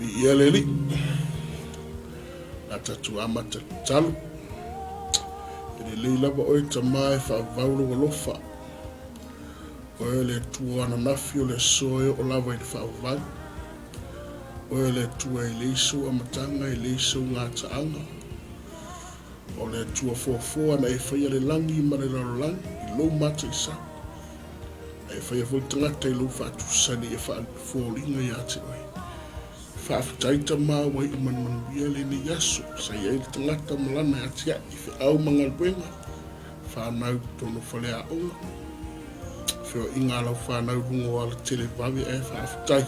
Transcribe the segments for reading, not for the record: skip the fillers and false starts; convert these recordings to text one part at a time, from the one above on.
ia le li atatu amata talu le le lava o te mai fa vaulo golofa o le tuana nafi o le soe o lava i fa vai o le tua i le iso amatanga i le iso ngata anga o le tua fofo na e fai le langi ma le langi i lo mata isa e fai fo tangata i lo fa tu sani e fa folinga ya te oi fa taita ma wai man bia le ni yaso sa ye tangata malana ya tia i fa au mangal benga fa na to no fole a o fa inga la fa na rungo ala tele babi e fa tai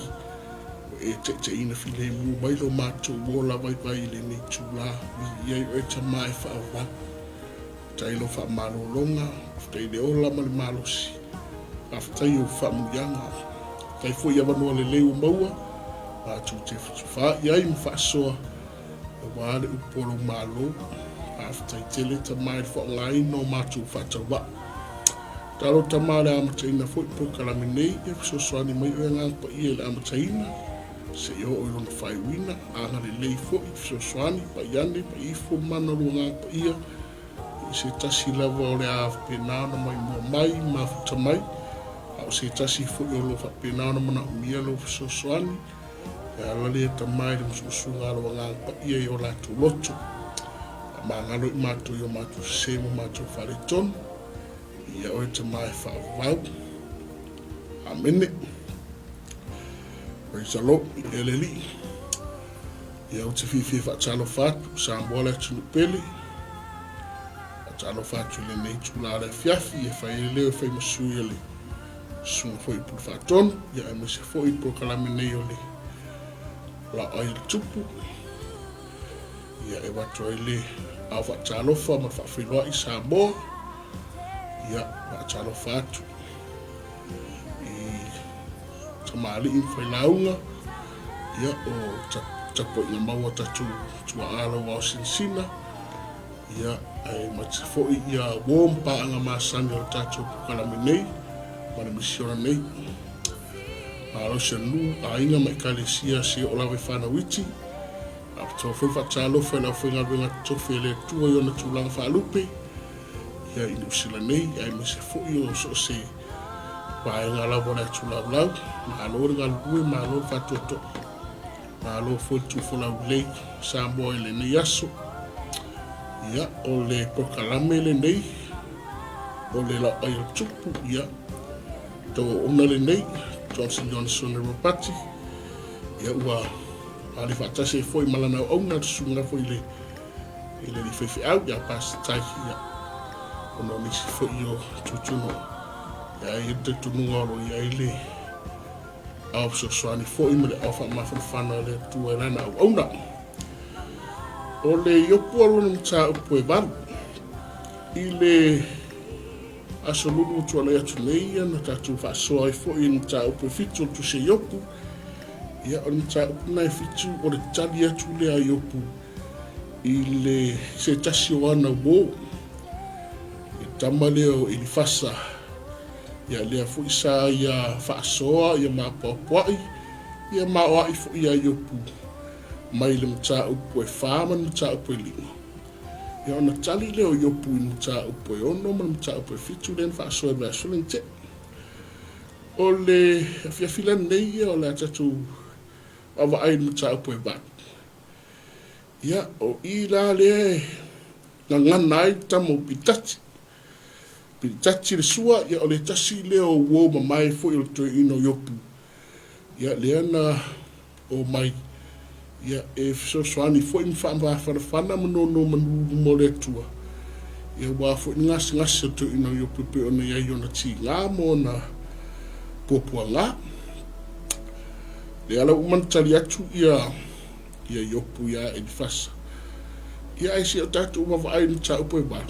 e te ina file mu mai lo mato bola vai vai le ni tula ye e te mai fa va tai lo fa malo longa tai de ola mal malosi after you fam yanga kai fo ya no le leu maua a tu te fa ya im fa so wa le polo malo after tele te mai fo ngai no matu fa tawa talo tamale am tina fo po kala mini e so so ni mai nga pa i am tina se yo o no fai wina ana le lei fo so so ni pa yandi pa i fo mano nga pa ia se tasi lava o le a penana mai mai ma futa mai au se tasi fo yo lo fa penana mana mia lo so soani e ala le ta mai le so ngalo nga pa ia yo la tu loto ma ngalo ma tu yo ma tu se mo ma tu fare ton ia o te mai fa vau amene praise the Lord eleli ia o te fifi fa chalo fatu sa mbola tu pele talo fatu le nei tula le fiafi e fai leo fai masui le sun foi por faton ya me se foi por kalame nei ole Laoai O Le Tupu ya e watu ele au fa talo fa ma fa filwa i sabo ya fa talo fatu i tamali in fai launga ya o tapo i maua tatu tua ala wa sinsina ya ai matsifo ia wompa anga masani o tatu kala minei mana misiona nei alo senu ainga mai kalesia si o lawe fana witi apto foi fatalo foi na foi ngalwenga tofele tua yo na tulang fa lupe ya inu sila nei ai misifo yo so se pa ngala bona tula blau malo ngalwe malo fatoto malo foi tu fola ule sambo ele ne yaso ya o le prokalame le nei o le Laoai O Le Tupu ya to ona le nei Johnson e Ropati ya ua ali fatase foi malana o na sunga foi le ile li fefe au ya pas tai ya ono ni foi yo tutuno ya ite tunungolo ya ile au so swani foi me ofa ma fana le tuelana o na o le yopu alo ni mta upo e baru i le asolulu tuala ya tuneia na tatu fasoa i fo i mta upo e fitu tu se yopu ia o mta upo na e fitu o le tali atu le a yopu i le se tasi o ana wo i tamaleo i li fasa ia lea fo i sa ia fasoa ia maa paupuai ia maa oa i fo i a yopu mai le mta upo e whama mta upo e lima. Ia ona tali leo yopu i mta upo e ono ma mta upo e fitu len whaasoe mea solen te. O le fiafila nei o le atatu awa ai mta upo e bat. Ia o i la le na ngana ai tamo pitati. Pitati le sua ia o le tasi leo uo ma mai fo i to ino yopu. Ia le ana o mai ia e so swani foi in famba fana no mo le tua ia wa foi ngas to ino yo pepe ona ia yo na ti nga mo na popuanga le ala man tali atu ia yo pu ia e fasa ia e si tatu ma vai ni ta upo ba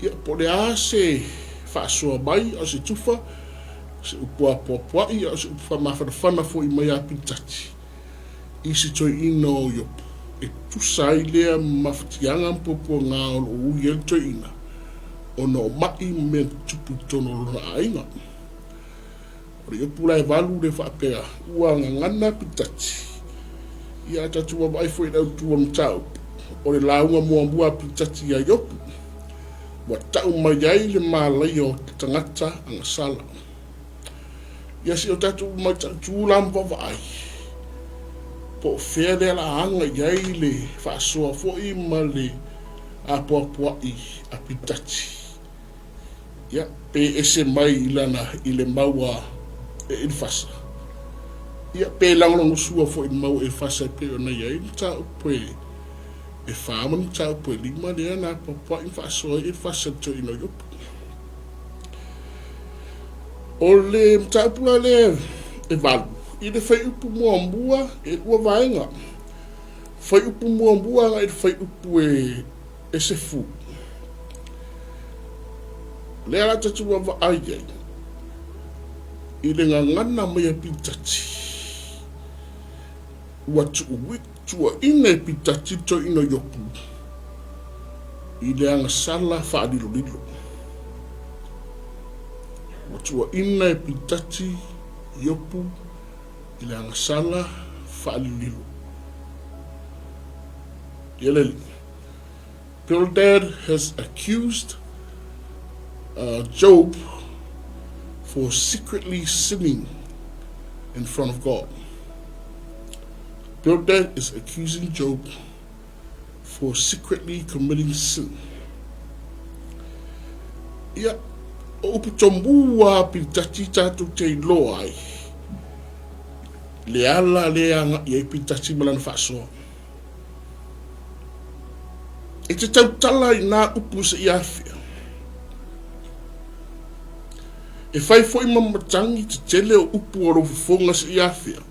ia po le ase fa so bai o se tufa se upo popo ia se upo ma fana foi mai a pitati isi toi ino yo e tu sai lea mafutianga mpopo ngā o uiel toi ina o no mai me tupu tono luna ainga o re pula e valu le whapea ua ngangana pitati ia tatua mai foi na tua mtau o le launga mua pitati ya yopu wa tau mai ai le malai o tangata anga sala ia si o tatu mai tatu lampa vai po fere la anga iai le whaasoa fo i ma le apoapoa i a pitati ia pe ese mai ilana i le maua e ilfasa ia pe langolongo sua fo i mau e fasa pe ona iai ta upe e whaaman ta upe lima lea na apoapoa i whaasoa i fasa to ino yopu o le mtapula le e valu i le whai upu mua e ua vaenga whai upu mua e whai upu e se fu le ala tatu wa vaai i le ngangana mai a pitati ua tua ina e pitati to ino yopu i le anga sala whaadilolilo tua ina e pitati yopu i le anga sala whaalililo Yeleli. Bildad has accused Job for secretly sinning in front of God. Bildad is accusing Job for secretly committing sin. Ia o uputombua pitati tatu te loai. Le ala le anga i pitati malan whaasoa. E te tautala i nā upu sa iawhia. E whai fwoi mamatangi te tele o upu o rofufonga sa iawhia.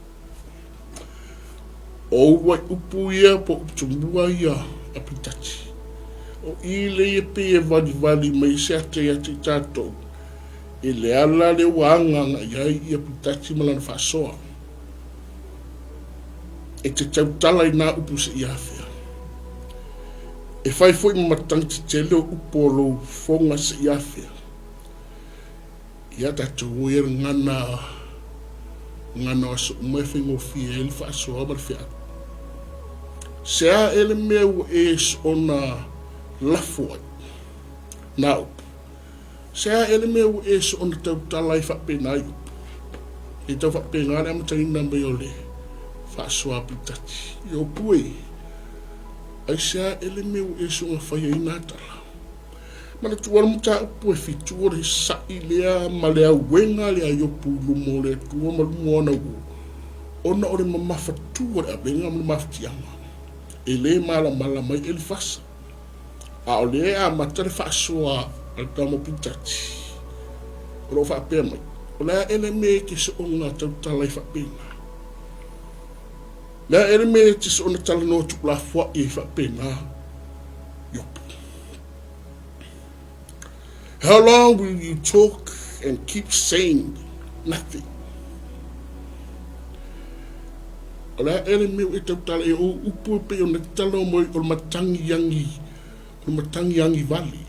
O wai upu ia po uputombua ia a pitati. O i le e pe e vali mai se ate ia te tātou. E le ala le wānganga iai i a pitati malana whaasoa. E te tautala i nā upu sa iawhia. E whai fwoi mamatangi te tele o upu o rofufonga sa iawhia. Ia tātou e ngana aso umewhi ngofi e ili whaasoa marwhia. Sea ele meu e ona lafuai. Nā upu. Sea ele meu e ona tautala i whapena i upu. E tau whapena rea matangi namba i ole. Whaasoa pitati. I upu e. Ai sea ele meu e ona whaia i nātala. Mana tuara muta upu e fitua re sai lea ma lea wenga lea yopu lumo lea tua ma lumo ana u. Ona ore mamafatua rea benga ma maftianga. E le mala mai ele fasa. A o le a matare whaasoa al tamo pitati. Oro whapea mai. O lea ele me ke se onga tautala i whapena. Lea ele me ke se ona tala no tukla fwa i whapena. Yopu. How long will you talk and keep saying nothing? Ola ele meu e tautala e o upu pe o ne tala mo o matangi yangi vali.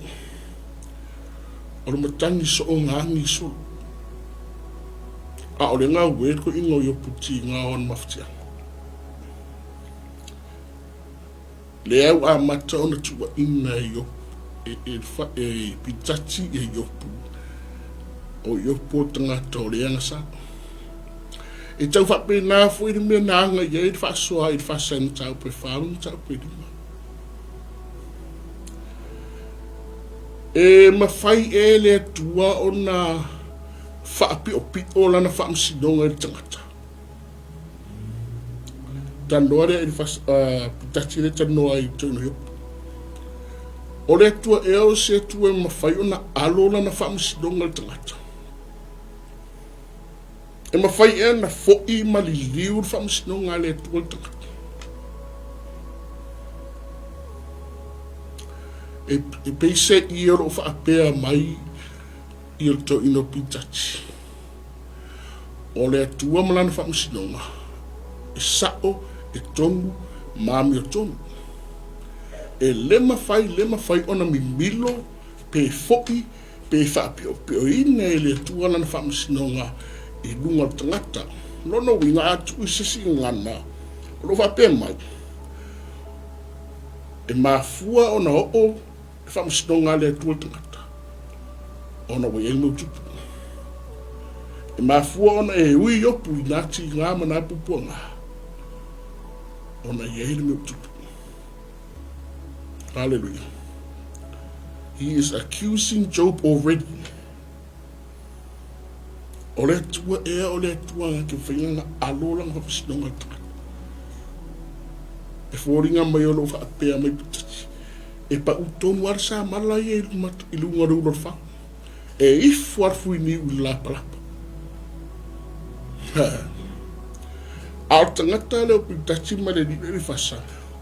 O matangi so o ngangi so. A o le ngā ue ko ingo yo puti ngā on maftia. Le au a mata o na tua ina yo e pitati e yopu. O yopu o tangata o le anga sa. E tau whape nā fwoi ni mea nānga ia e whaasoa e whasa ni tau pe whaamu tau pe rima. E mawhai e le atua o nā whaapi o pi o lana whaamsidonga e tangata. Tanoare e pitati le tanoa i tūna yopu. O le atua e au se atua e mawhai o na alo lana whaamsidonga e tangata. E mawhai e na fo'i mali liu whamsino ngā le tua tangata. E peise i ero whaapea mai i ero tau ino pitati. O le atua malana whamsino ngā. E sao, e tongu, mami o tongu. E le mawhai ona mi milo, pe fo'i, pe whaapeo, pe o ina e le atua lana whamsino ngā. I lunga tangata, lono winga atu i sisi ngana, O lo whape mai. E mafua ona o e whamusinonga le atua tangata. Ona wai e mau tupu. E mafua ona e ui opu I ngati ngā mana pupuanga. Ona i eile mau tupu. Hallelujah. He is accusing Job already. O le atua ea o le atua ngā ke whainga alola ngā whamusinonga tangata. E fōringa mai o lo whaapea mai putachi. E pa utonu ar sa malai e ilunga rūra wha. E ifu ar fui ni ui lapa lapa. Ao tangata leo putachi ma le ni whasa.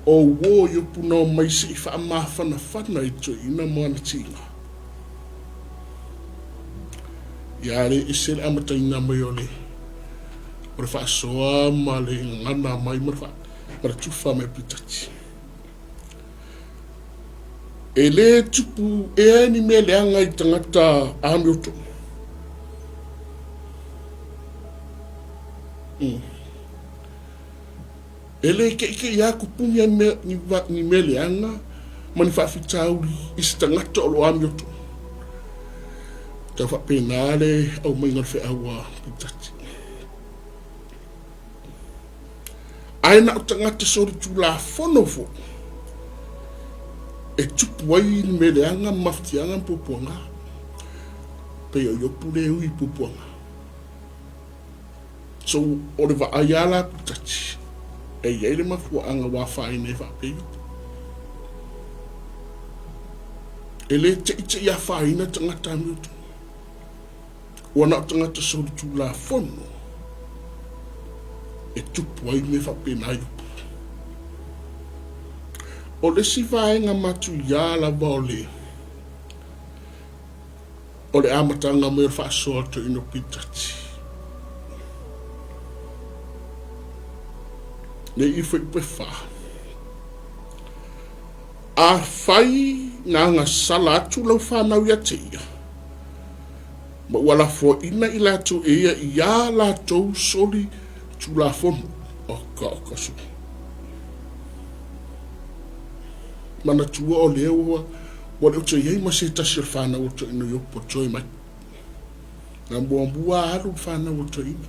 O wō i upu nao mai se I wha mawhana whana I to ina moana tinga. Ia re I sere amata ina mai o le. O le wha soa ma le ngana mai ma wha. Para tufa me putachi. E le tupu e ni me le anga I tangata amioto. E le ke ia kupungia ni me le anga mani whawhitauri I si tangata o lo amioto. Ta whapenale au mai ngarwhi awa putachi. Aina o tangata sori tu la fono fo. E tupu wai ni me le anga maftianga pupuanga. Pe o yopu le ui pupuanga. So o le wa ayala putachi. E yeile mafua anga wa whai ne whapeyo. E le te ite ia whai na tangata miutu. Wana o tangata sori tu la fono. E tupu ai me whapena yupu. O le si vaenga matu ia la wale. O le amatanga me whaasoa to ino pitachi. Le ifo I pefa. A whai nga ngā sala atu lau whanau ia teia. Ma wala fo ina I lato ea ia lato soli tu la fono o ka su. Mana tua o leo wa le uta iei ma se tasi whana o to ino yopo toi mai. Nga mua haru whana o to ino.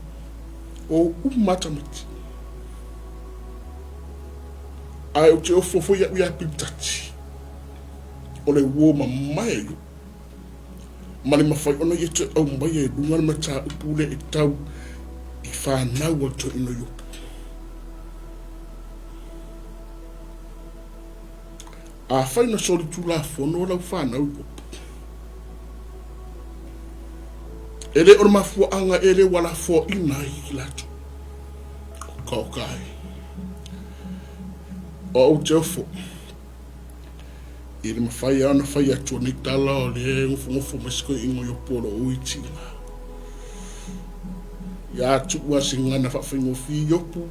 O umatamati. Ai o te ofofo ia ui api tati. O le uo ma mai yo. Mani mawhai ona i te au mai e dungan ma ta upule e tau I whanau o to ino yopo. A whaina sori tu la fono lau whanau yopo. Ele o mafua anga ele wala fo ina I lato. Kaukai. O te ofo. I le mawhai ana whai atua ni tala o le ngofo masiko ingo yopo lo uitinga. Ia tuua se ngana whawhingo whi yopu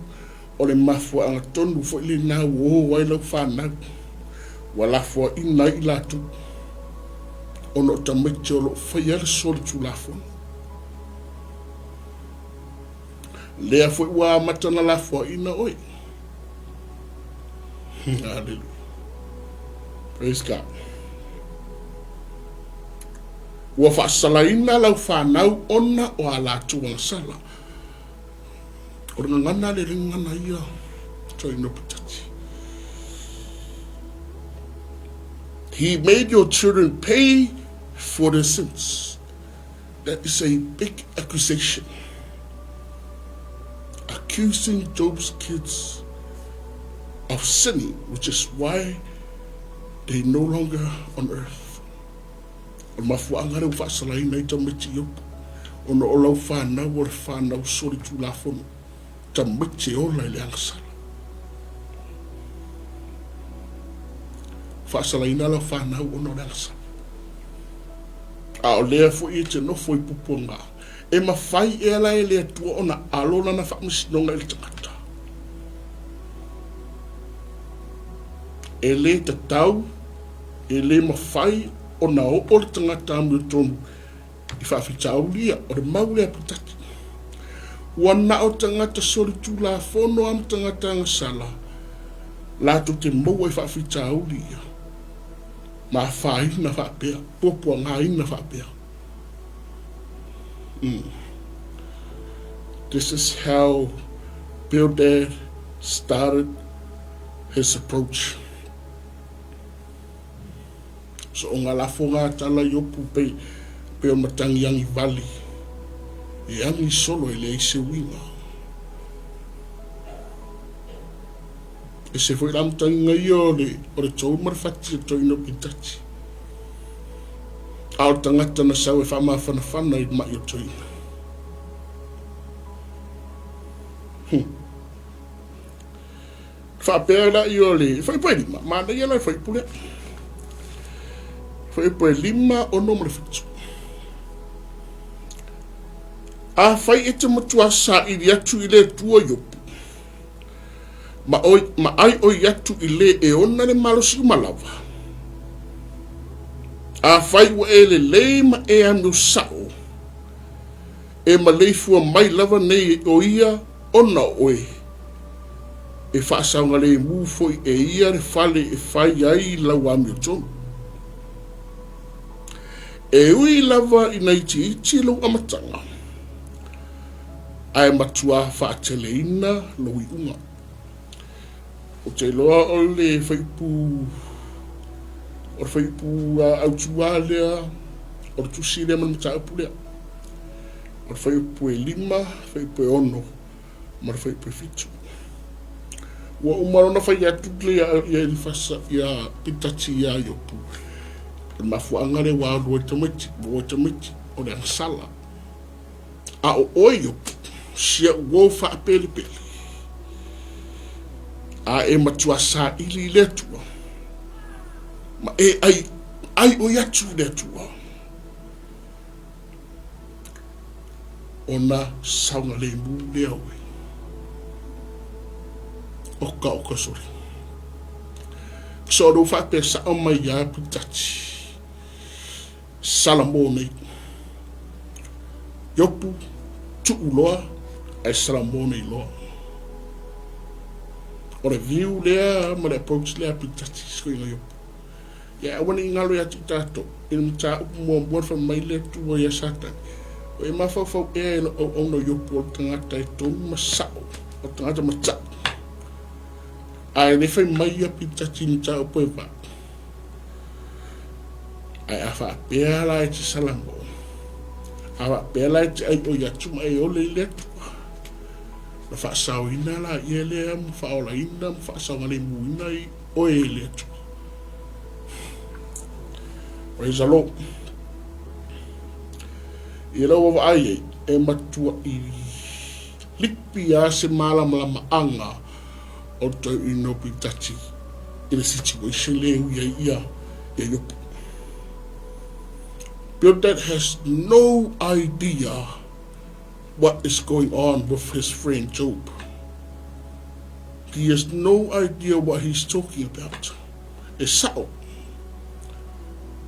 o le mafua anga tonu fo ili nā o wai lau whanau. Wala fua ina I latu. Ono ta meite o lo whaiara sori tu la fono. Lea fo ua matana la fua ina oi. Hallelujah. Praise God. Ua whaasalaina lau whanau ona o a latu ang sala. O ngana le ringana ia toi no putachi. He made your children pay for their sins. That is a big accusation. Accusing Job's kids of sinning, which is why they no longer on earth. O mafuanga reu whaasalai nei tamiti yopu. O no olau whanau o le whanau sori tu la fono. Tamiti ola I le angsala. Whaasalai na la whanau o no le angsala. A o lea fo I te nofo I pupunga. E mawhai e ala e lea tua o na alona na whaamisinonga I le tangata. E le tatau, e le mawhai o na o le tangata amu tonu I whaafitau lia o le maule a putaki. wana o tangata sori tu la fono am tangata ngasala. La tu te mo e whawhita uli ia. Ma whaina whapea, popua ngaina whapea. This is how Bildad started his approach. So ngā lafo ngā tala yopu pe o matangi yangi vali. E angi solo e le ise winga. E se foi lamtangi ngai o le tau marafati e toi no pintati. Ao tangata na sau e whama whanawhana i mai o toi. Whapea la i o le, whai poe lima, mana i ala whai pulea. Whai poe lima o no marafati. A whai e te matua sa i li atu i le tua yopu. Ma ai oi atu i le e ona le malosi umalawa. A whai wa e le ma e anu sao. E ma leifua mai lava nei o ia ona oe. E whaasaunga le mufoi e ia le fale e whai ai lau ami o tonu. E ui lava i nei ti iti lau amatanga. Ai matua whaatele ina lau i unga. O te loa o le whaipu autualea o le tusilea man mataupulea. O le whaipu e lima, whaipu e ono, ma le whaipu e fitu. Ua umarona whai atu lea ia ilifasa ia pitati ia yopu. E mafuanga le wāru o tamiti, o le angsala. A o oi yopu, sia uo whaapeli peli. A e matua sa ili le tua. Ma e ai o yatu le tua. Ona saunga le mu le aue. Oka sori. So do fa pe sa o mai ya putati. Salamone. Yopu tu uloa ai salamone loa. O le view lea, ma le approach lea pitati skoinga yopu. Ia awana i ngalo ya titato, ina mta upu mua mbuarfa mai lea tua ia satan. O e mawhawhau ea ina o ono yopu o tangata e tonu masao, o tangata matau. Ai ne whai mai ia pitati ni ta upo e wā. Ai a wha pēa la e te salambo. A wha pēa la e te ai o yatuma e ole i lea tua. Na whaasau ina la ia lea, ma whaola ina, ma whaasau ngale muina i o e lea tua. Praise the Lord. I rau wa ai e matua i lipi a se malama anga o tau ino pitati i le situation leu ia yopu. Bildad has no idea what is going on with his friend Job. He has no idea what he's talking about. E sao.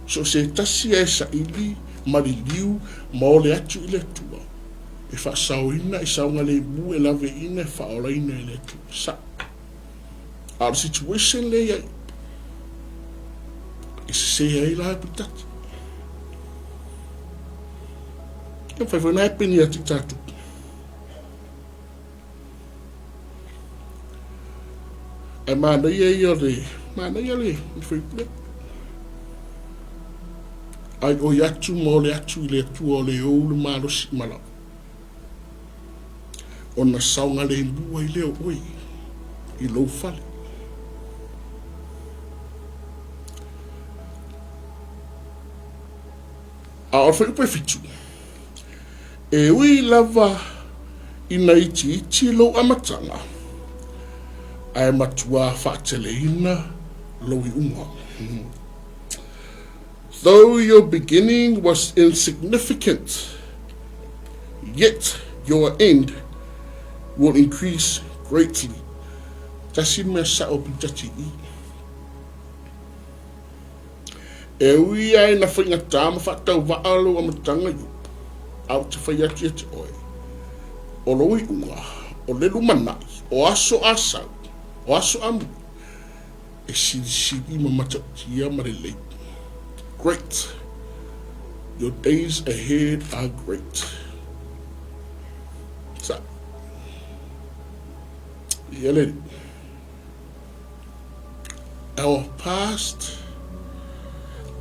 So se tasi e sa ili, mariliu, maole atu i le tua. E whaasau ina, e saunga le mu, e lave ina, e whaola ina i le tua. Sa. Our situation le iai. E se ai la pitati. E whaiwhana e peni ati tatu. E mana ia le, i whaipule. Ai o yatu mo le atu i le atu o le ou le marosi mala. O na saunga le mbua i leo oi, i lou fale. A o whaiupe fitu. E ui lava ina iti lou amatanga. Ai matua whaatele ina lou i unga. Though your beginning was insignificant, yet your end will increase greatly. Tasi me sa o pitati i. E ui ai na whainga tāma whatau waalo a matanga yu. Au te whaiati e te oe. o loi unga, o lelu manai, o aso asau, o aso amu, e siri mamatatia marelei. Great. Your days ahead are great. So, yele, our past,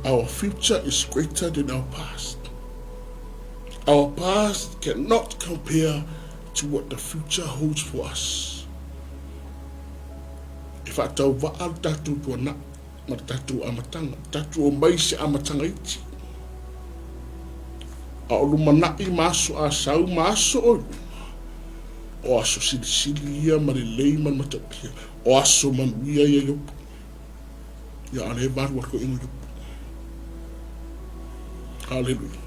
our future is greater than our past. Our past cannot compare to what the future holds for us. If I tell what I'll tatu to na, matatu amatanga, tatu o maise amatanga iti. A olumanai maso a sau maso olu. O aso sili ia marilei man matapia. O aso manuia ia yopu. Ia ale baru wako ingo yopu. Hallelujah.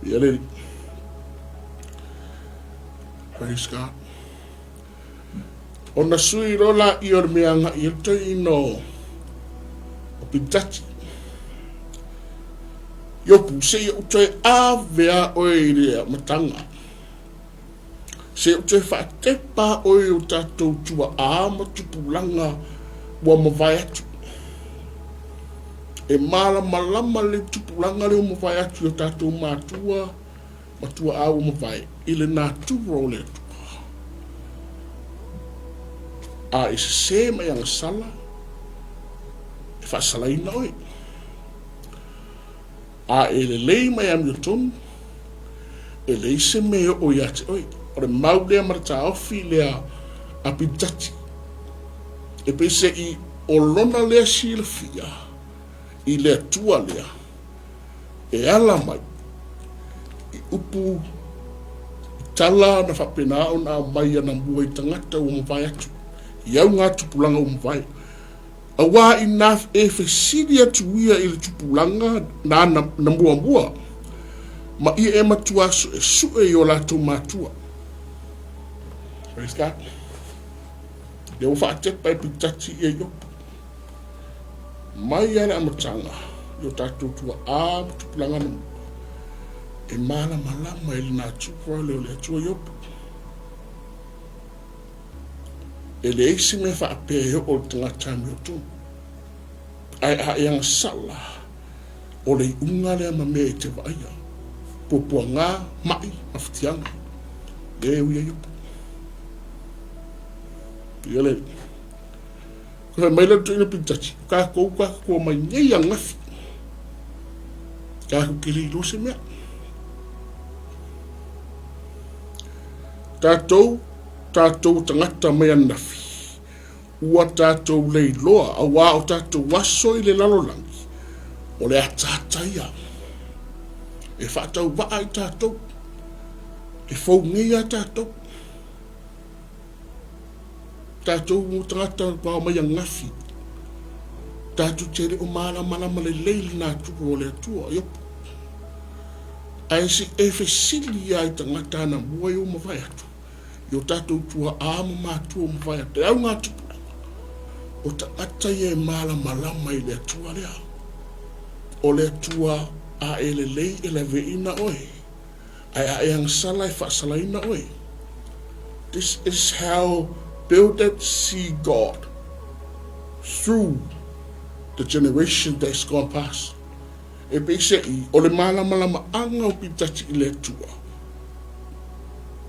Ia leli. Praise God. Ona sui rola i or meanga i to ino o pintati. Yopu se i utoi a vea oe rea matanga. Se utoi wha te pa oe o tatou tua a matupulanga wa mawai atu. E malama le tupulanga le o mawai atu o tatou matua a o mawai. Ile nā tua o le atu. A e se mai anga sala, e whaasalaina oi. A e le lei mai am yo tonu, e lei se mea oi ate oi. O le mau lea marata ofi lea apitati. E pese i o lona lea si le fia, i lea tua lea, e ala mai, i upu, i tala na whapena o na mai ana mua i tangata o mawai atu. Iau ngā tupulanga o mwai. A wā i nā e whesiri atu ia i le tupulanga nā na mua. Ma i e matua so e sue i o lātou mātua. Praise God. Le o whaatepa e pitati e yopu. Mai ana amatanga. Yo tātou tua a tupulanga na mua. E malama e le nā tupua leo le atua yopu. E le eisi me wha apea o le tangata mi o tonu. Ai a e anga sala o le unga lea ma mea i te waia. Pupua ngā mai mawhitianga. Le uia yupu. Ia le. Ko hei maila tu ina pintati. Ka kou mai ngei a ngafi. Ka kou kiri ilo se mea. Tātou tangata mai anafi. Ua tātou lei loa, a wā o tātou waso i le lalolangi. O le atataia. E whaatau waa i tātou. E fau ngei a tātou. Tātou mo tangata wā mai anafi. Tātou tere o malama le leili nā tupu o le atua. Yopu. Ai si e whesili ai tangata na mua i o mawai atu. Yo tātou tua āma mātua mwhai a te au ngā tupulanga. O ta atai e malama i le atua lea. O le atua a e le lei e le veina oe. Ai a e angsala e whaasalaina oe. This is how Bildad see God through the generation that's gone past. E peise I o le malama anga o pitati I le atua.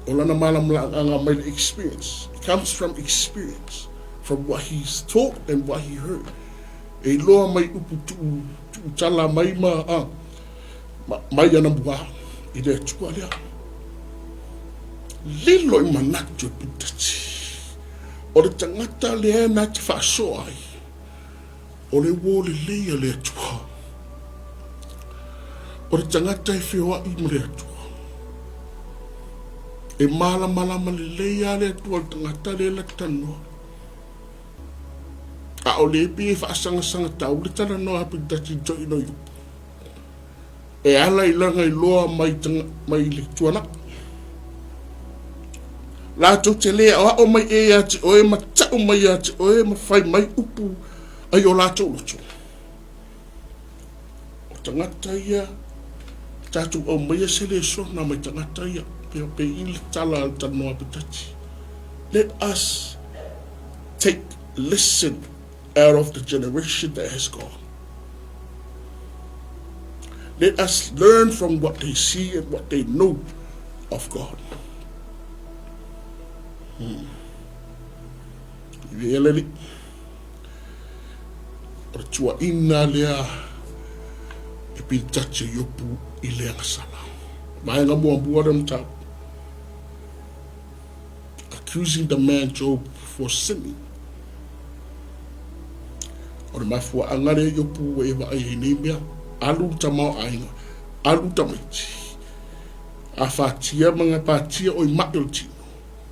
Olana malam my experience. It comes from experience, from what he's taught and what he heard. E loa mai upu tu tala mai mai ana mua I le atua lea. Lilo I manatu pitati. O le tangata lea na te whaasoa ai. O le wō le leia le atua. O le tangata e whioa I mo le atua. E malama le leia le atua le tangata le la tanoa. A o le pi e whaasanga tau le tana noa pitati jo ino yu. E ala I langa I loa mai le tuana. La tau te lea o mai e ati oe ma tau mai ati oe ma whai mai upu ai o la tau loto. O tangata ia, tātou au mai a se le so na mai tangata ia. pe il tala al tanoa pitati. Let us take lesson out of the generation that has gone. Let us learn from what they see and what they know of God. Iveleli. Tua ina lea e pitache yopu I lea ngasala. Maenga mua buadam tau. Accusing the man Job for sinning. Ora mafua angare yopu e wa ai nemia. Alu tamau ainga. Alu tamaiti. A fatia mga patia o I mail tino.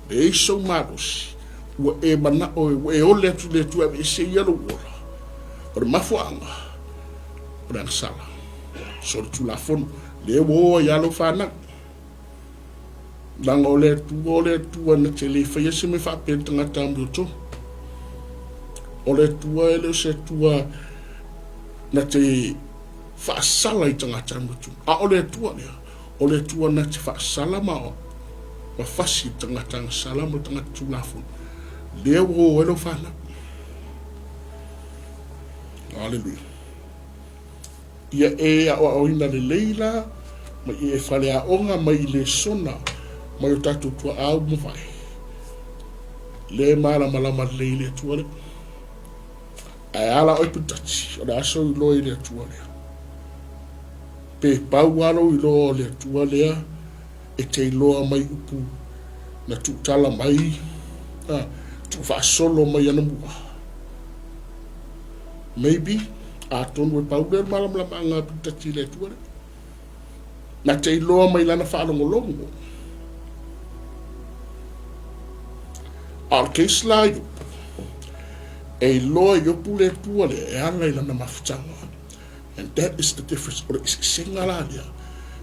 Le so marosi. Ua e mana o e ole atu le tu e se yalo wala. Ora mafuanga. Ora sala. So tu la fon le wo yalo fana. Lang ole tu na tele fa yesi me fa pe tanga tambu to. Ole tu ele se tu na te fa sala I tanga tambu to. A ole tu le. Ole tu na te fa sala ma o. Wa fasi tanga sala mo tanga tu la fon. Le wo ele fana. Hallelujah. Ia e a ina le leila, ma I e whale a onga mai le sona, mai o tatu tua au mo vai. Le mara malama leile tuale. Ai ala oi putachi, o da aso I loa I le tuale. Pe pau alo I loa le tuale, e te loa mai upu, na tu tala mai, tu wha solo mai anamua. Maybe a tonu e pauler malam la manga pitati le tuare. Na te loa mai lana whaalongolongo. Al case la yu. E loa yopu le tuare e ala lana mafutanga. And that is the difference. Ora is singa la lia.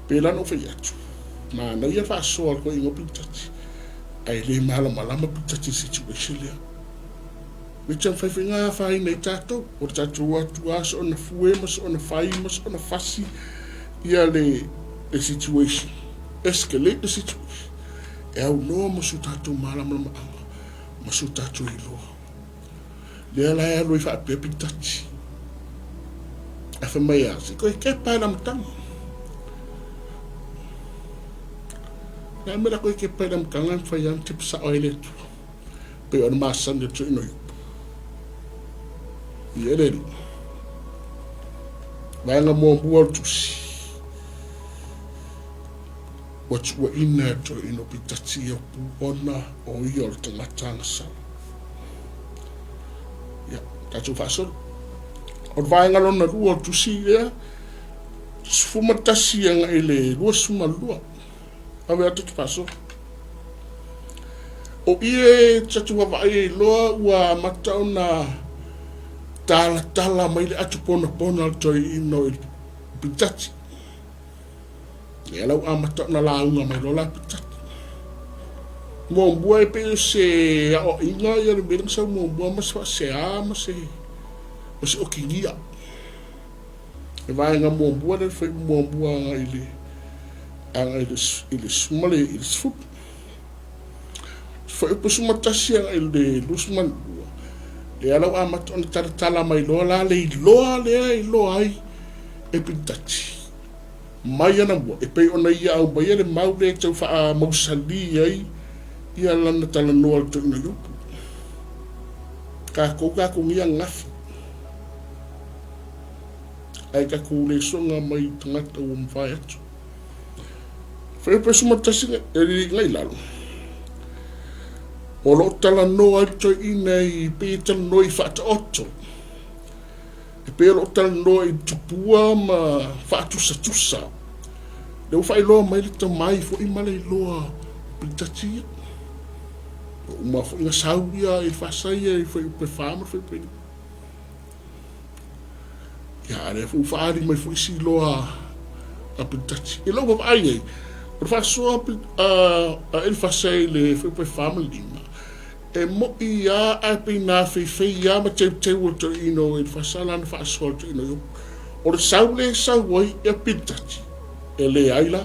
Pe lana uwe yatu. Ma na ia wha soa ko ingo pitati. Ai le malama pitati situation lia. Wichan whaiwhinga whai nei tātou, o tātou atua so ona fuema, so ona whaima, so ona whasi, ia le situation. Escalate the situation. E au noa masu tātou malama maanga, masu tātou I loa. Lea lai aloi whaapea pitati. A whamai asi, koe ke pai na matanga. Nā mera koe ke pai na matanga, whai an te pisa oi le tu. Pe ona maasande tu ino yu. Ia reri. Vaenga mua mua tusi. Watu wa ina to ino pitati ya puona o iyo le tangatanga sa. Ya, tatu fasol. O vaenga lona rua tusi ya. Sfuma tasi ya nga ile lua suma lua. Awe atu fasol. O ie tatu wa vai loa ua matau na tala mai le atu pona toi ino I pitati. E lau amata na launga mai lola pitati. Mombua e pe se o inga ia le mereng sa mombua mas fa se ama se o kingia. E vai nga mombua le fai mombua nga ile smale ile sfup. Fai pe sumatasi nga ile lusman. Le alau amata ona tala mai loa le loa ai e pitati. Mai ana mo e pe ona ia au mai le mau le tau fa mausali ai ia lana tala noa tu ina yupu. Ka ko ngia ngafi. Ai ka ko le songa mai tangata o mwhai atu. Fai pe sumatasi e ngai lalo. O lo tala noa to ina I pe tala noa I whata oto. E pe lo tala noa I tupua ma whatusa. Leo whai loa mai le tamai fo I male loa pitatia. O ma fo inga sauria I whasaia I whai upe whama whai pe. Ia re fo whaari mai fo isi loa a pitati. E loa ai ei. O whasoa a il whasai le whai upe whama lima. E mo ia a pe na fe ia ma te o to ino I fasala na fasol to ino o le saule sa wai e pitati e le aila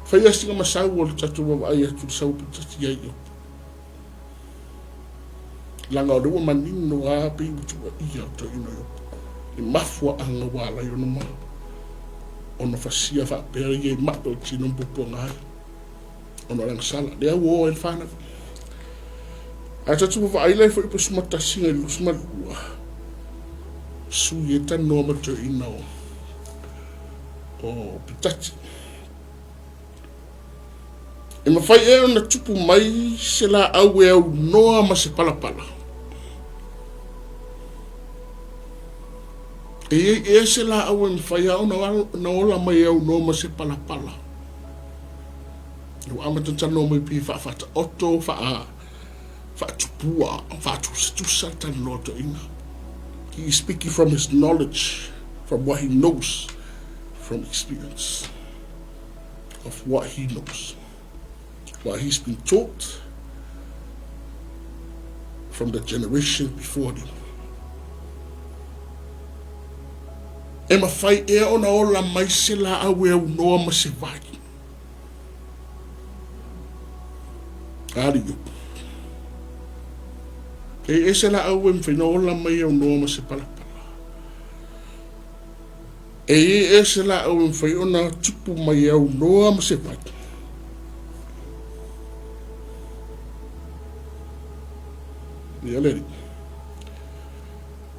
Whai asinga masau o le tatu wa ai atu sau pitati ai o. Langa o rewa manino a pe utua ia o to ino yo. I mafua anga wala yo no maa. Ono fasia fa pera ye mato tino bupo ngai. Ono lang sala. Lea wo el fana. A tatu wa ai lai fo ipo sumata singa i lusma lua. Su ye tan no mato ino o pitati. E mawhai e ona tupu mai se la au e au noa ma se palapala. E se la au e mawhai au na ola mai au noa ma se palapala. Ua amatantano mai pi whaafata oto whaatupua, whaatusa tano to ina. He is speaking from his knowledge, from what he knows, from experience of what he knows. What he's been taught from the generation before him. E mawhai e ona ola mai se la au e au noa ma se vai. Ari yupu. E se la au e mwhina ola mai au noa ma se palapala. E se la au e mwhai ona tupu mai au noa ma se vai. Ia leri.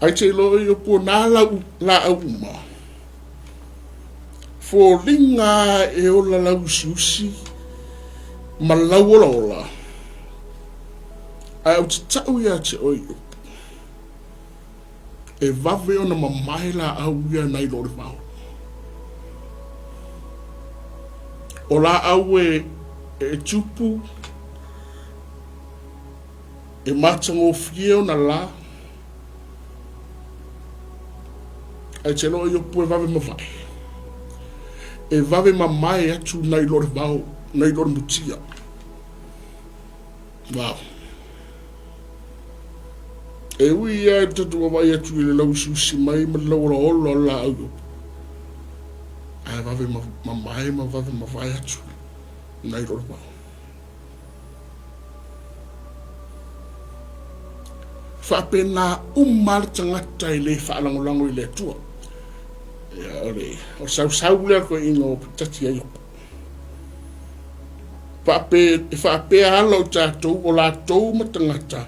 Ai te lo i opo nā la au ma. Fo linga e ola lau siusi, ma lau ola ola. Ai au te tau ia te oi opo. E vave ona mamai la au ia nai lori vau. O la au e tupu, e matango fieo na la. Ai te lo i opo e vave mawai. E vave mamai atu nai lori vau, nai lori mutia. Wow. E ui ia e tatu wawai atu i le lau susi mai ma lau olo la au opo. Ai vave mamai ma vave mawai atu nai lori vau. Whapena umar tangata i le whaalangolango i le tua. Ia ore, o sau lea ko ingo pitati ai opo. Whape ala o tātou o la tau ma tangata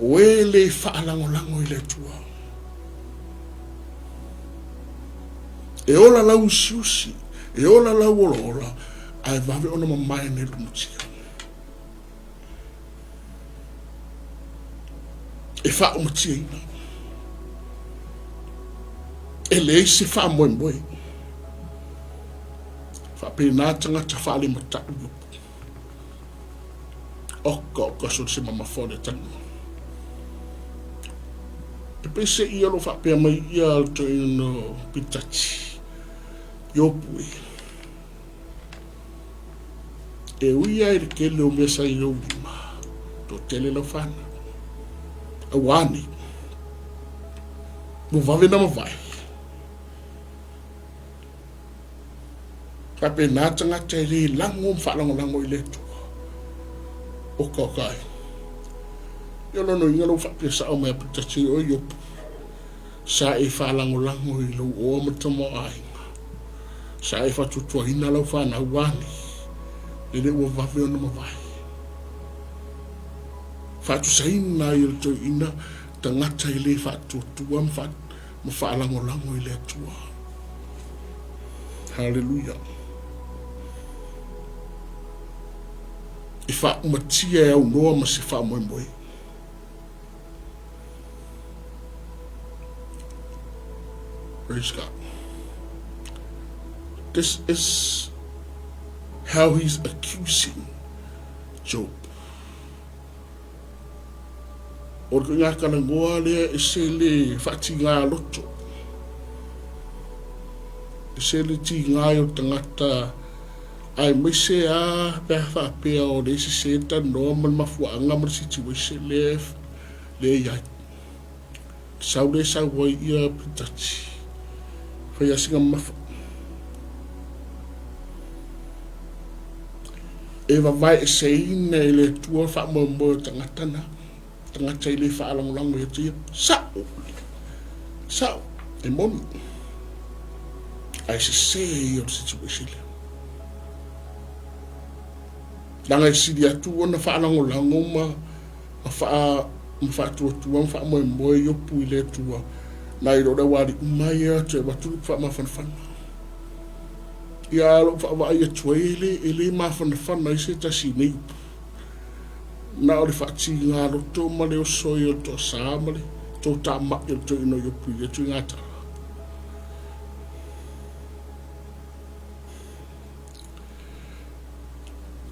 o e le whaalangolango i le tua. E ola lau siusi, e ola lau ola, ai vave ona mamai ne lumutia. E wha o matia ina. E le se wha moe moe. Wha pe nā tangata wha le matau yupu. Oka so se mama whore tanu. E pe se i alo wha pe mai i alto ino pitati. Yopu e. E uia e ke leo mesa i au lima. To tele lau whana. Awani. Mo vave na mawai. Kape nā tangata i re lango mwhalango i le tua. Oka kai. Iolo no ingalo whapia sa o mea pitati o iopu. Sa e whalango i lau o matamo ainga. Sa e whatutua hina lau whana awani. Lele ua vave o na mawai. Fatu saina i to ina tangata i le fatu tua ma whaalango i le tua. Hallelujah. I wha umatia e au noa ma se wha moe moe. Praise God. This is how he's accusing Job. O ke ngā kanangoa lea e se le whati ngā loto. E se le ti ngā o tangata ai mai se a pēr whapea o le se tanoa man mafuanga man situation le iai. Sau le sau wai ia pitati. Whai asinga mafu. e vai e seina e le tua whaamoemoe o tangatana, tangata i le whaalangolango e tia, sao, e moni. Ai se i o situation. Langa i siri atu ona whaalangolango ma whaatua, whaamoemoe i opu i le tua, na i rora wari umai atu e waturu whaamawhanawhana. Ia alo whaawai atua e le mawhanawhana i se tasi nei. Na ori whaati ngā roto ma leo soi o to sāmale, tō tā mai o to ino i opu i atu ngā tara.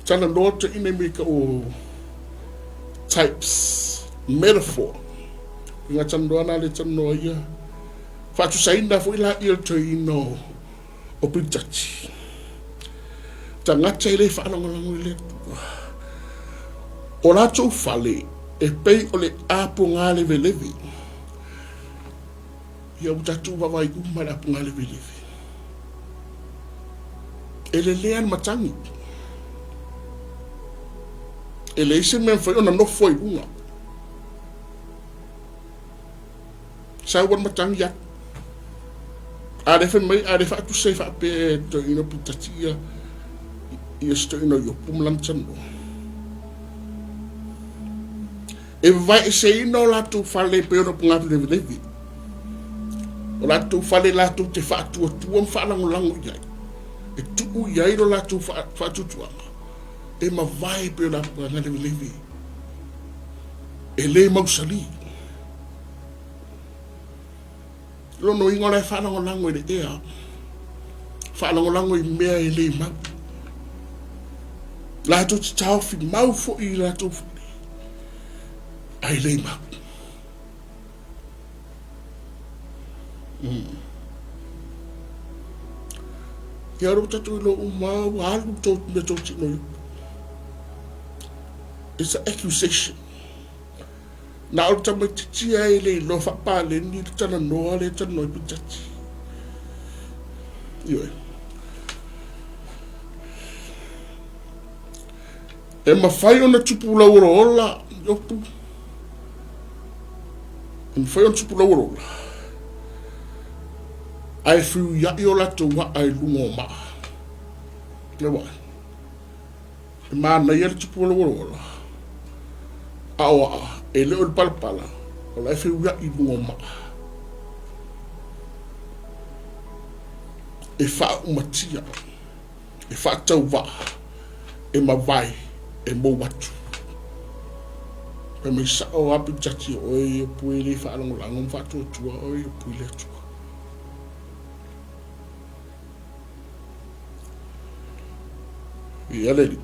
Tana nota ina mika o types, metaphor. Ngā tanoa nā le tanoa ia. Whātu saina fu ila i o to ino o pitachi. Ta ngata i le whaalangolango i le tua. O rātou whale e pei o le āpo ngā lewe lewe. Ia utatu wawai umara apo ngā lewe lewe. E le lean matangi. E le ise mea whai ona nofo i unga. Sa wan matangi atu. A refe mai, a refe atu sei whaape to ino pitatia i sto ino i opu mlantano. E vai e se ino latu whale pe ono pungapi lewe lewe. O latu whale latu te whaatua tua mwhaalangolango iai. E tuu iai ro latu whaatutuanga. E ma vai pe ono pungapi lewe lewe. E le mausali. Lono ingo lai whaanangolango i le ea. Whaanangolango i mea i le mau. Latu te tau fi mau fo i latu fo. Ai le mau. Ia ro tatu ilo umau, alu tō me tō tino yu. It's an accusation. Na o tama titia e le lo whapa le ni tana noa le tana noi pitati. Ioi. E mawhai ona tupu laura ola, yopu. E mawhai ona tupu laura ola. Ai whiu iai o lato wa ai lungo o maa. Le wai. E maa na ia le tupu laura ola. Awa e leo le palapala o la whiu iai lungo o maa. E wha umatia. E wha tau wa. E mawai. E mo watu. E me sa o api jati o e pui le whaalangolango mwhatu o tua o e pui le tua. I aleli.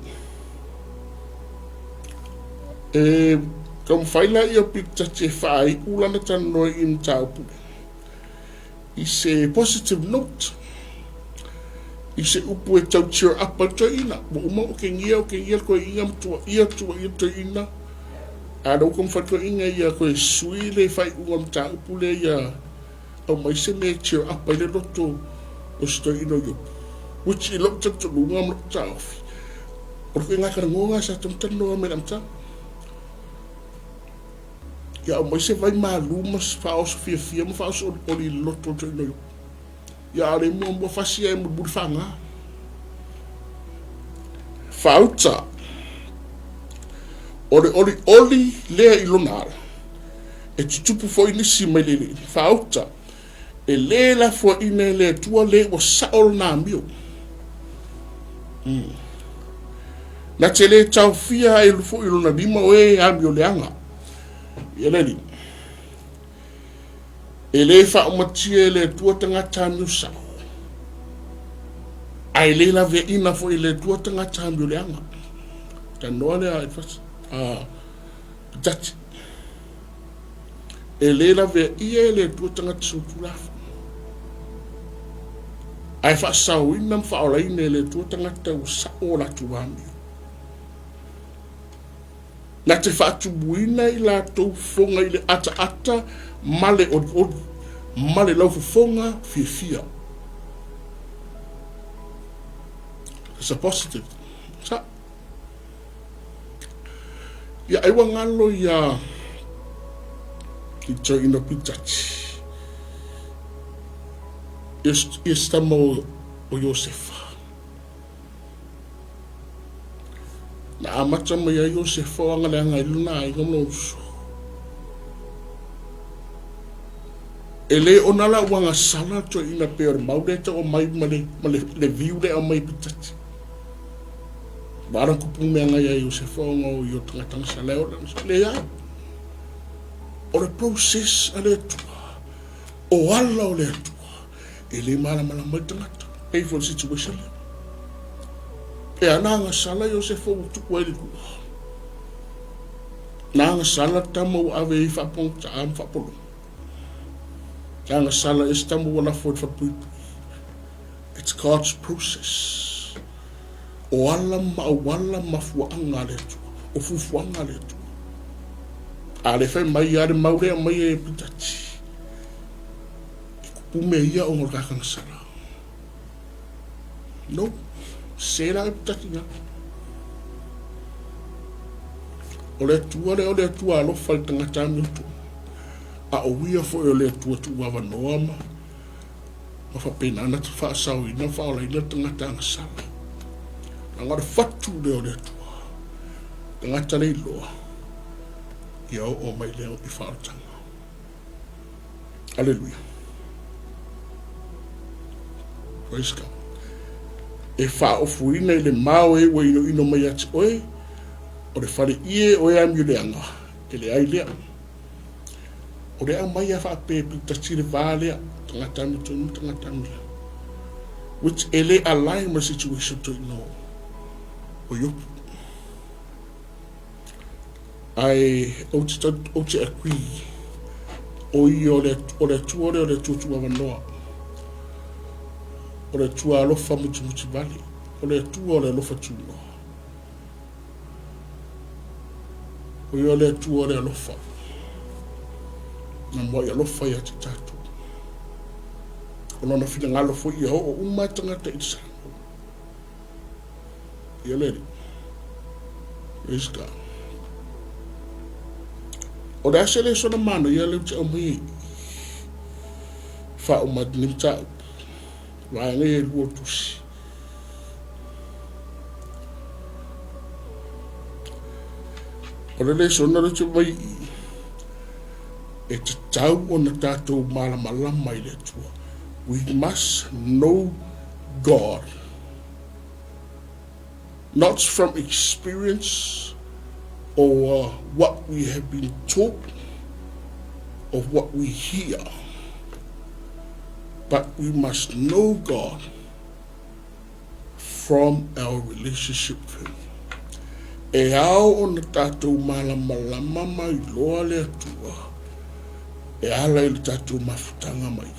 E kam whaila i o pitati e whaai ulana tanoi i mtau pule. I se positive note. I se upu e tau cheer up al to ina. Mo uma o ke ngia koe inga mtua ia tua ia to ina. A rau kam whatua inga ia koe sui le whai unga mta upu le ia. Au mai se me cheer up al le roto o sto ino yo. Which I lok tatu lunga mta ofi. O koe ngā karangonga sa tamtano a mena mta. Ia au mai se vai maa lumas whaos fia ma whaos o li loto to ino yo. Ia are mua whasia e mburi whanga. Whauta. Oli lea i lonara. E tutupu fo inisi mai lele. Whauta. E lea la fo ine lea tua lea wa saol nā mio. Na te lea tau fia e lufo i lona lima o e amio leanga. Ia leli. E le wha umatia e le tua tangata miu sao. Ai le la vea ina fo i le tua tangata miu leanga. Ta noa lea e fasa. Pitati. E le la vea ia e le tua tangata sotulafa. Ai wha sao ina mwha ola ina e le tua tangata u sao la tuami. Na te wha tubuina i la tau fonga i le ata male o male lau fonga fia. It's a positive. Sa Ia ai wangalo ia ki toi ino pitati. Istamo o Iosefa. Na amata mai a Iosefa o angale anga iluna ai ngono uso. Ele onala wanga sala to ina peor maureta o mai le viure o mai pitati. Barang kupung menga ya Iosefa o ngau yo tanga sala o le ya. O le process ale tua. O ala o le tua. Ele mala mai tangata. Pay for the situation. E ananga sala Iosefa o tuku ele ku. Nanga sala tama o ave I whapong ta am whapolo. Nanga sala estamu wala for whapui. It's God's process. O ala mafuanga le tua. O fufuanga le tua. Ale fai mai are maure mai e pitati. Pume ia o ngakanga sala. No. Sera e pitati nga. O le tua alo fai tangata mi tu. A o wia fo o le tua wanoa ma. Ma fa pena ana te wha asau ina wha ola ina tangata nga sala. Nangara fatu le o le tua. Tangata le iloa. Ia o mai leo I whaotanga. Alleluia. Praise God. E wha o fuina I le mao e wa ino mai ati oe. O le whare ie o e ami le anga. E le ai lea. O le a mai a wha pepi tati le vālea. Tangatami tonu tangatami. Which ele align my situation to ino. O yopu. Ai o te akui. O I o le tua wanoa. O le tua alofa muti vale. O le tua o le alofa tūno. O I o le tua o le alofa. Na mo I alofa ia te tatu. O lona fina ngalo fo I o umatanga te isa. Ia lere. Praise God. O le asele sona mano ia le te omui. Fa o madlimta. Wānga e lua tusi. O le sona le te mai e te tau o na tātou malama I le tua. We must know God. Not from experience or what we have been taught or what we hear. But we must know God from our relationship with Him. E ao o na tātou malama mai loa le atua. E ala I le tātou mafutanga mai.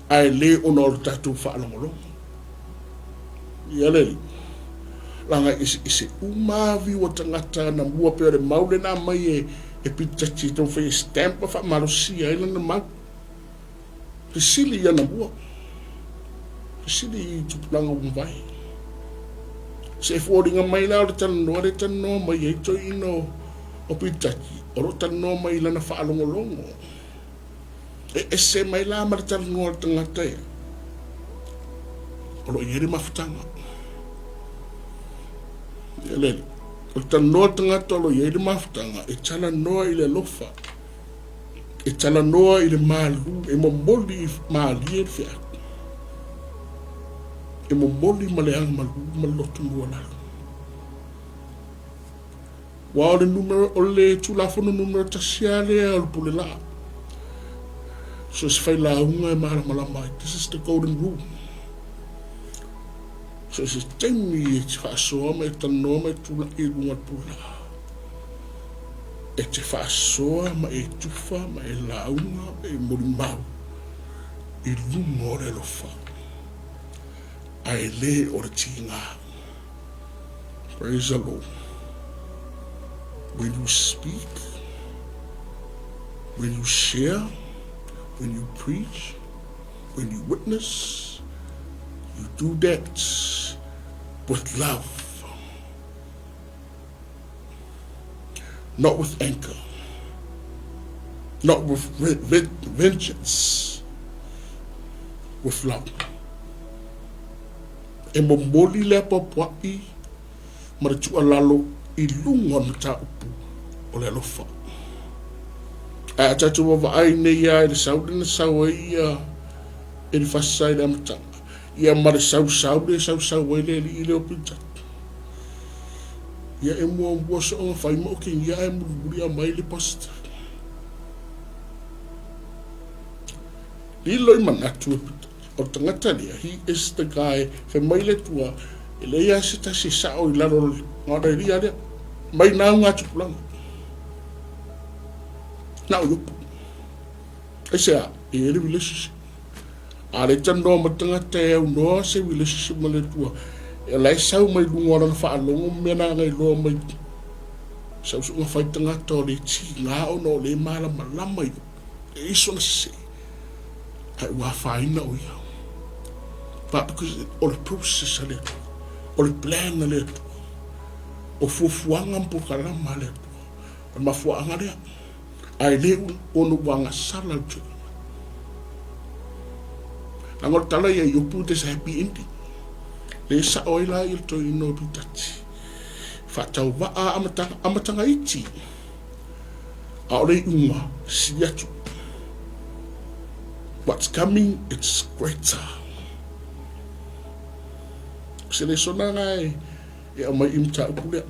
Ai le o na o le tātou whaalongolongo. Ia leli. Langa ise umavi o tangata na mua peo le maule na mai e pitati tau whai stampa wha marosia ila na mau. Te sili ia na mua. Te sili I tupulanga umwai. Se fuoringa mai la o le tanoa mai e toi ino o pitati. O ro tanoa mai ila na whaalongolongo. E se mai la ma le tanoa le tangata e. O lo iere mafutanga. Ele o tanoa tangata lo iere mafutanga e tala noa I le lofa. E tala noa I le malu e momoli I maali e fia. E momoli ma le ang malu ma lotu mua lalu. Wa o le numero o le tulafono numero tasiale o le pule la. So se fai la unga e mara malamai. This is the golden rule. So se teimi e te whaasoa me tanoa me tula I runga pula. E te whaasoa ma e tufa ma e launga ma e morimau. I runga o le lofa. Ai le o le tinga. Praise the Lord. When you speak, when you share, when you preach, when you witness, you do that with love. not with anger, not with vengeance, with love. E momoli le papuai, ma le tua lalo I lunga na ta upu o le alofa. A tatu wa ai nei ia le saudi na sawa ia e le fasai le amatanga. Ia ma le sau le le o pinta. Ia e mua mua so o fai mo ki ia e muri a mai le positive. Lilo I manatu e pinta. O tangata lia, he is the guy fe mai le tua e le ia sita si sao I laro ngāra I ria lia. Mai nā ngā tupulanga. Nā o yupu. E sea, e ere relationship. A le tanoa matanga te au noa se relationship ma le tua. E lai sau mai lunga na wha alongo mena ngai loa mai. Sau su ngā whai tangata o le ti ngā o no le mala malama I. E iso na se. Ai ua whaina o iau. But because o le process a le tua. O le plan a le tua. O fuafuanga mpo kalama le tua. O mafuanga lea. Ai leu ono wanga sala tu. Nangor tala ia yopu te sa happy ending. Le sa oila il to ino bitati. Fatau waa amatanga iti. A ole unga siatu. What's coming, it's greater. Sele sona ngai ia mai imta upulea.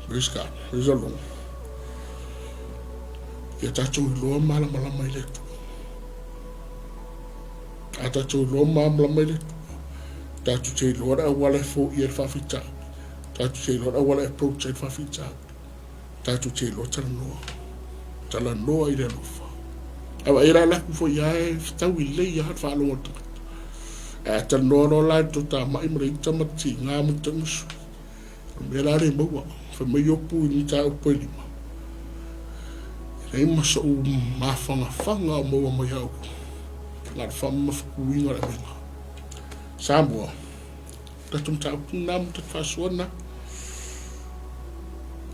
Praise God. Praise the Lord. Ia tātou I loa malama I le tua. A tātou I loa malama I le tua. Tātou te I loa ra wale fo I le whawhita. Tātou te I loa ra wale approach I le whawhita. Tātou te I loa tala noa. Tala noa I le lofa. Awa e ra laku fo ia e tau I le ia hat whaalonga tangata. E tala noa no lai to tā mai mara I tamati ngā mutangusu. Me la re maua. Fa mai opu I ni tā upo I lima. Rei maso o mawhanga o maua mai au. Ngā whama whakuinga le menga. Samoa. Tatum tāpu nāmu te whasuana.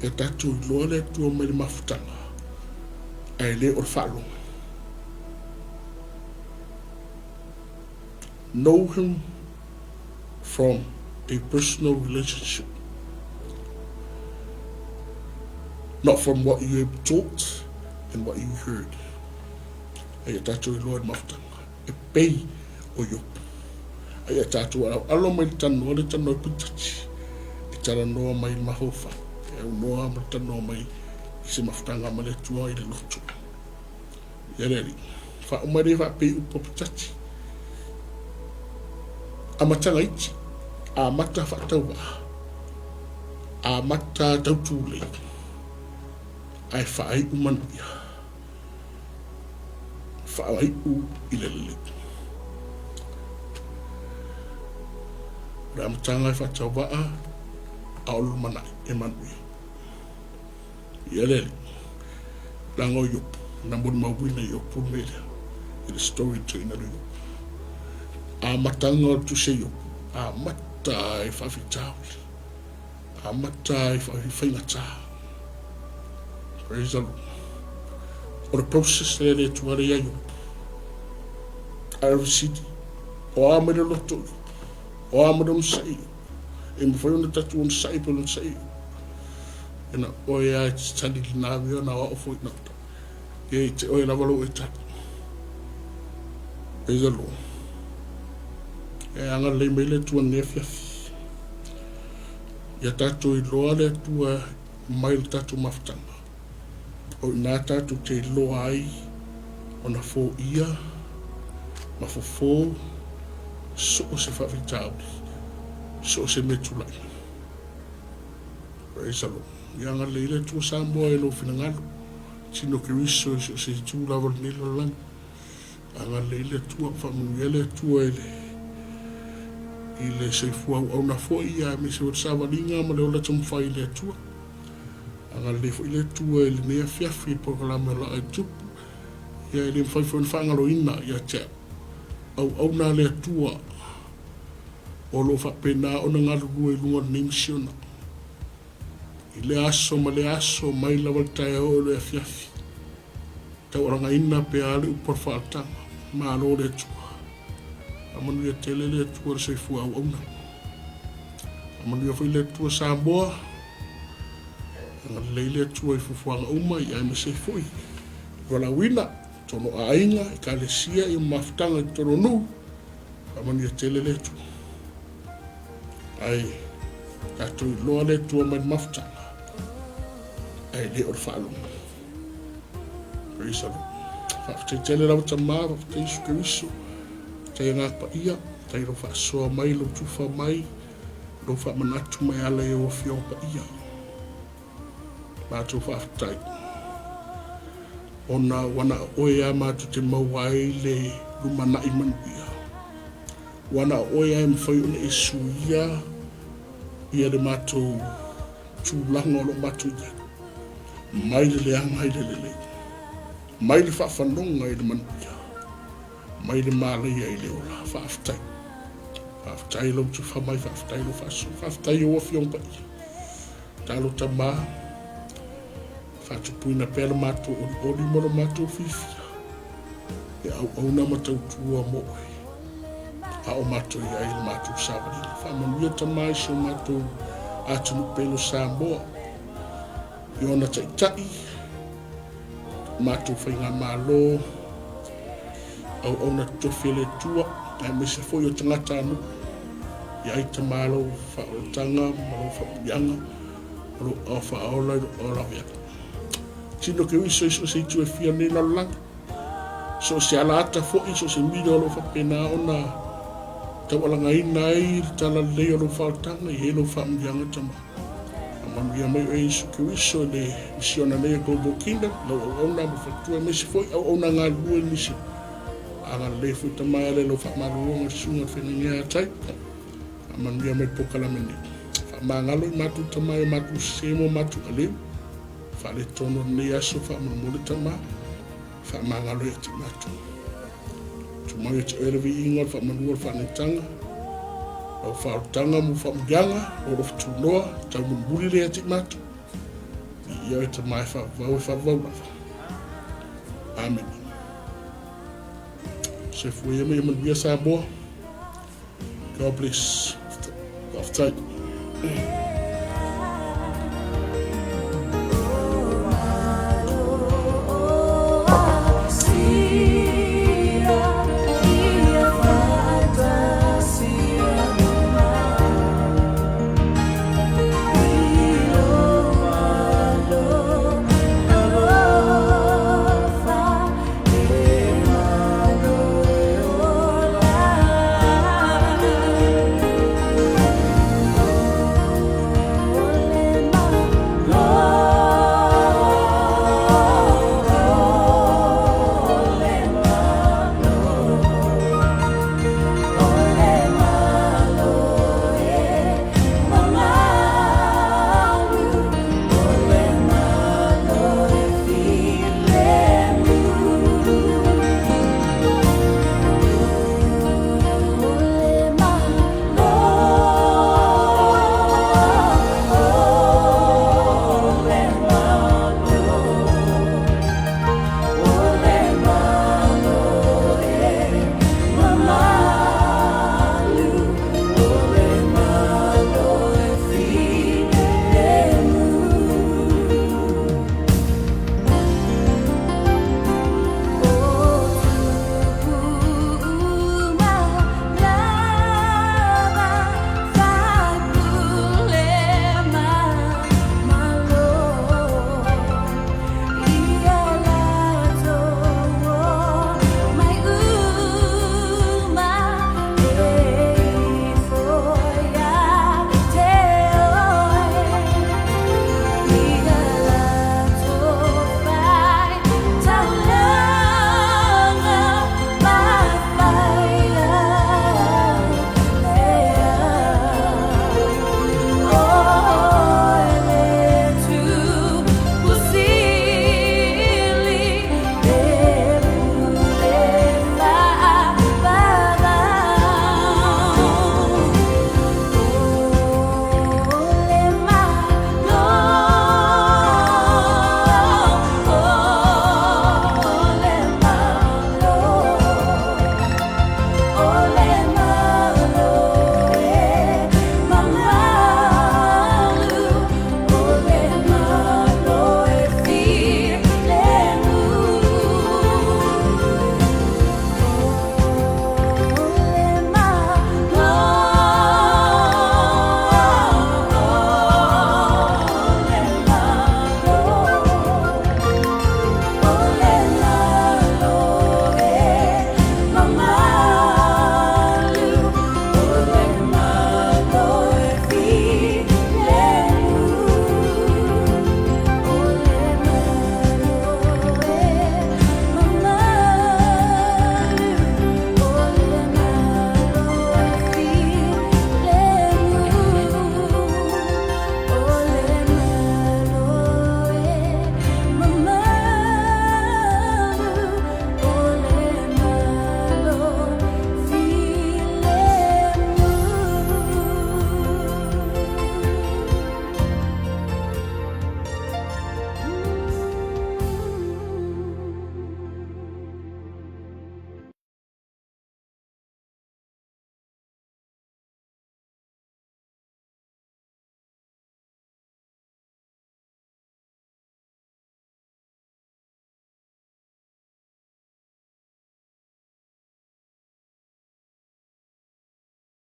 E tatu I loa le tua mai le mawhutanga. E le o le whalonga. Know him from a personal relationship. Not from what you have taught and what you heard. Ai tātou I loa le mawhutanga. E pei o yopu. Ai tātou alo mai le tanoa I putati. I tala noa mai le mahofa. E au noa ma le tanoa mai I se mawhutanga ma le tua I le lotu. Ia reri. Wha o mai re wha pei upo putati. A matanga iti. A mata whataua. A mata tautule. Ai whaai umanuia. Whaai u I le lele. Rea matanga I whataua a olu mana e manuia. Ia lele. Lango yopu. Namon mawina yopu mele. I le story to ina yopu. A matanga o tu se yopu. A mata I whawhitauli. A mata I whawhinata. Praise the Lord. O le process le tuare ia yopu. A receipt. O a mele loto. O a mele msai. E mwhai ona tatu on sai pe on sai. E na oe a tani li nāwea na wa ofo I nata. E te oe na walo e tatu. Praise the Lord. E anga le mele tua nefiafi. Ia tatu I loa le tua mai le tatu mawhutanga. O nā tatu te loa ai o na fō ia ma fō so o se whawhitauri. So o se metulai. Praise the Lord. Ia ngā leile tua Samoa e lo whinangalo. Tino ki riso se tū lawa nila lang. Ngā leile tua whamuele tua ele. I le se fuau au na fō ia me se wat sawaringa ma le ola tumwhai le tua. Anga le fo ile tua ele nea fiafi Laoai O Le Tupu. Ia ele mwhai whangalo ina ia te. Au na le tua. O lo whapena o na ngaru e lunga ni misiona. I le aso ma le aso mai la waltae o le afiafi. Tau oranga ina pe ale upor whaatanga. Ma lo le tua. Amanu ia tele le tua le seifu au auna. Amanu ia fai le tua Samoa. Nga leile tua I fufuanga uma I aime seifu I. Wala wina. Tono a ainga I ka le sia I mafutanga I tono nu. Amanu ia tele le tua. Ai. Kato I loa le tua mai mafutanga. Ai le or whaalunga. Praise the Lord. Whaafitai tele rau ta maa, whaafitai isu keriso. Tai ngā pa ia, tai ro whaasoa mai, lo tuwha mai, ro whaamanatu mai ala E o whio pa ia. Mātou whaafitai. Ona wana oe a mātou te mawai le lumana I manu ia. Wana oe a mwhai una E suia, ia le mātou tūlanga o lo mātou ia. Mai le leanga I le lele. Mai le whaafanonga I le manu ia. Mai le mālea I le ola, whaafitai. Whaafitai lo tu whamai, whaafitai lo whaasu, whaafitai o whiong pa ia. Tālo ta mā, whaatupuina pēla mātou ori moro mātou whiwhia. E au na matau tua moe. A o mātou I ai le mātou sāwari. Whaamanuia ta mai so mātou atunu pēlo Samoa. I ona taitai. Mātou whainga mālo. Au na tofi le tua. Ai me se foi o tangata anu. I ai ta mālo whaotanga, malo whapianga. Malo au whaola o rawea. Tino ke wiso iso se tue fia ne na lang. So se ala ata fo iso se mira o lo whapena o na tawalanga ina I tala leo lo whaotanga I helo whapianga tama. Manuia mai o iso ke wiso le misiona nei Global Kingdom. Lau au na mo whatua me se foi au na ngā lua nisi. Anga le fu ta mai le lo fa malu o sunga fenga tai. Manuia mai pokala meni. Fa mangalo matu ta mai matu semo matu ale. Fa le tono ne aso fa mo ta ma. Fa mangalo e matu. Tu mai te elevi inga fa manu fa ne tanga. O fa tanga mu fa mjanga o tu noa ta mu buli le te matu. Ia te mai fa va. Amen. Se foi me via Samoa. God bless. Love tight.